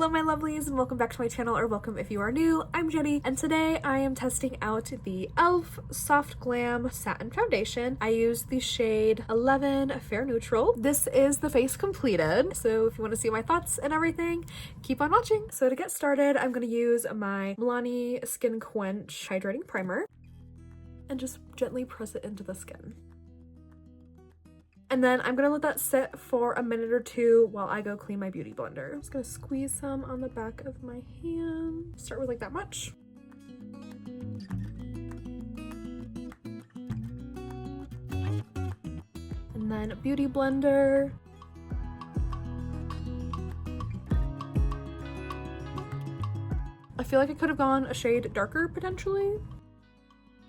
Hello my lovelies and welcome back to my channel, or welcome if you are new. I'm Jenny and today I am testing out the e.l.f. Soft Glam Satin Foundation. I used the shade 11 Fair Neutral. This is the face completed, so if you want to see my thoughts and everything, keep on watching. So to get started, I'm going to use my Milani Skin Quench Hydrating Primer and just gently press it into the skin. And then I'm gonna let that sit for a minute or two while I go clean my beauty blender. I'm just gonna squeeze some on the back of my hand. Start with like that much. And then a beauty blender. I feel like I could have gone a shade darker potentially,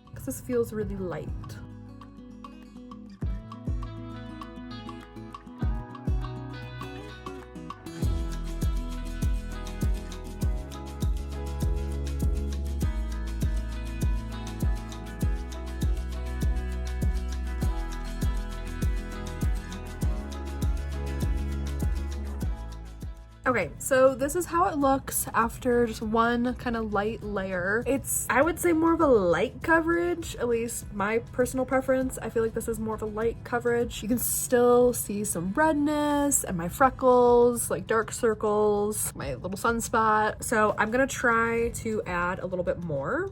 because this feels really light. Okay, so this is how it looks after just one kind of light layer. It's, I would say, more of a light coverage, at least my personal preference. I feel like this is more of a light coverage. You can still see some redness and my freckles, like dark circles, my little sunspot. So I'm gonna try to add a little bit more.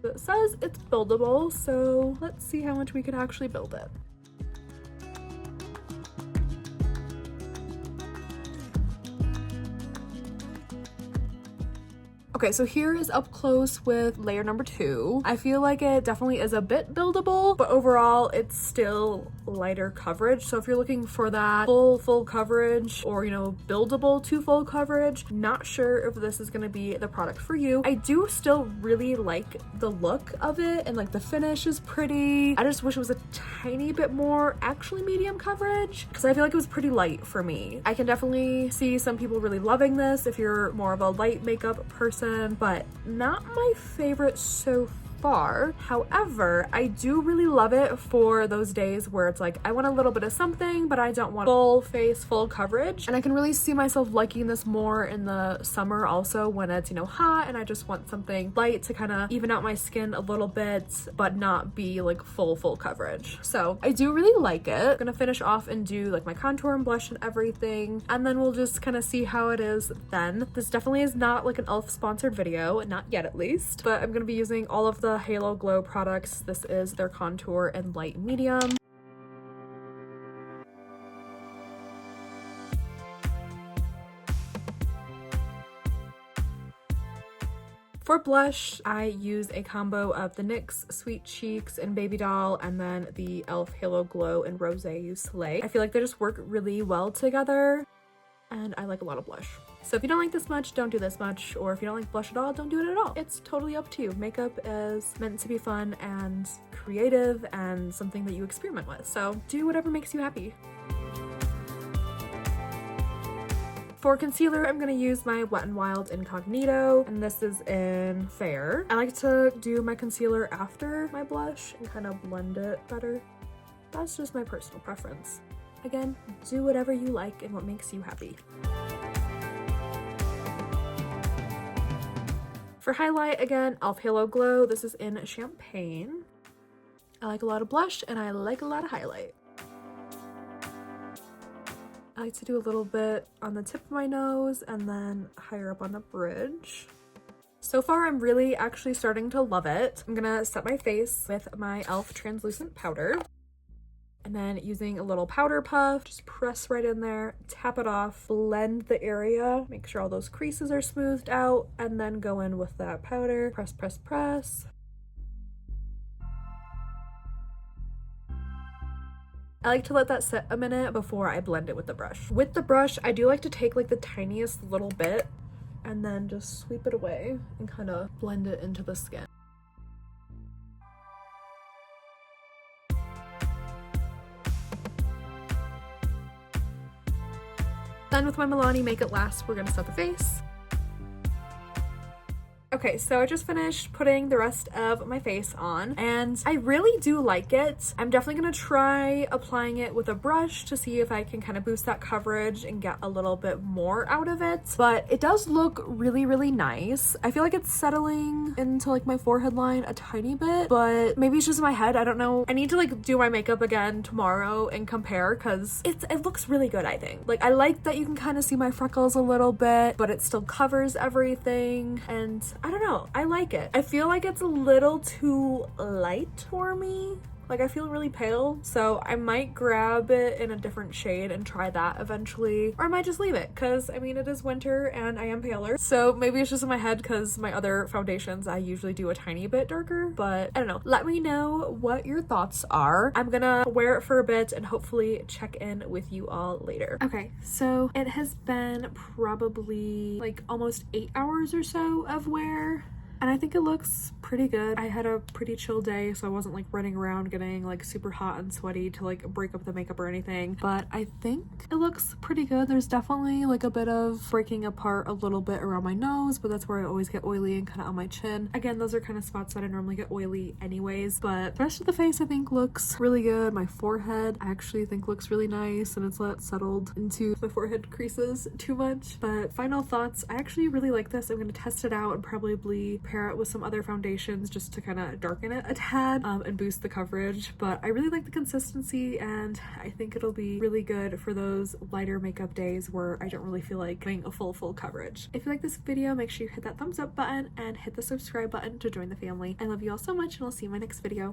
It says it's buildable, so let's see how much we can actually build it. Okay, so here is up close with layer number 2. I feel like it definitely is a bit buildable, but overall it's still lighter coverage. So if you're looking for that full coverage, or, you know, buildable to full coverage, not sure if this is gonna be the product for you. I do still really like the look of it, and like the finish is pretty. I just wish it was a tiny bit more actually medium coverage, because I feel like it was pretty light for me. I can definitely see some people really loving this if you're more of a light makeup person, but not my favorite so far. However, I do really love it for those days where it's like I want a little bit of something but I don't want full face, full coverage, and I can really see myself liking this more in the summer also, when it's, you know, hot and I just want something light to kind of even out my skin a little bit but not be like full coverage. So I do really like it. I'm gonna finish off and do like my contour and blush and everything, and then we'll just kind of see how it is then. This definitely is not like an e.l.f. sponsored video, not yet at least, but I'm gonna be using all of the Halo Glow products. This is their contour and light medium. For blush, I use a combo of the NYX Sweet Cheeks and Baby Doll, and then the e.l.f. Halo Glow and Rosé Soleil. I feel like they just work really well together, and I like a lot of blush. So if you don't like this much, don't do this much, or if you don't like blush at all, don't do it at all. It's totally up to you. Makeup is meant to be fun and creative and something that you experiment with, so do whatever makes you happy. For concealer, I'm going to use my Wet n Wild Incognito, and this is in Fair. I like to do my concealer after my blush and kind of blend it better. That's just my personal preference. Again, do whatever you like and what makes you happy. For highlight, again, e.l.f. Halo Glow. This is in Champagne. I like a lot of blush and I like a lot of highlight. I like to do a little bit on the tip of my nose and then higher up on the bridge. So far, I'm really actually starting to love it. I'm gonna set my face with my e.l.f. translucent powder. And then using a little powder puff, just press right in there, tap it off, blend the area, make sure all those creases are smoothed out, and then go in with that powder. Press, press, press. I like to let that sit a minute before I blend it with the brush. With the brush, I do like to take like the tiniest little bit and then just sweep it away and kind of blend it into the skin. Then with my Milani Make It Last, we're gonna set the face. Okay, so I just finished putting the rest of my face on and I really do like it. I'm definitely gonna try applying it with a brush to see if I can kind of boost that coverage and get a little bit more out of it, but it does look really, really nice. I feel like it's settling into like my forehead line a tiny bit, but maybe it's just in my head. I don't know. I need to like do my makeup again tomorrow and compare because it looks really good, I think. Like I like that you can kind of see my freckles a little bit, but it still covers everything and I don't know. I like it. I feel like it's a little too light for me. Like I feel really pale, so I might grab it in a different shade and try that eventually, or I might just leave it because I mean it is winter and I am paler, so maybe it's just in my head because my other foundations I usually do a tiny bit darker, but I don't know. Let me know what your thoughts are. I'm gonna wear it for a bit and hopefully check in with you all later. Okay, so it has been probably like almost 8 hours or so of wear. And I think it looks pretty good. I had a pretty chill day, so I wasn't like running around getting like super hot and sweaty to like break up the makeup or anything. But I think it looks pretty good. There's definitely like a bit of breaking apart a little bit around my nose, but that's where I always get oily and kind of on my chin. Again, those are kind of spots that I normally get oily anyways. But the rest of the face I think looks really good. My forehead I actually think looks really nice and it's not settled into my forehead creases too much. But final thoughts, I actually really like this. I'm going to test it out and probably pair it with some other foundations just to kind of darken it a tad and boost the coverage, but I really like the consistency and I think it'll be really good for those lighter makeup days where I don't really feel like getting a full coverage. If you like this video, make sure you hit that thumbs up button and hit the subscribe button to join the family. I love you all so much and I'll see you in my next video.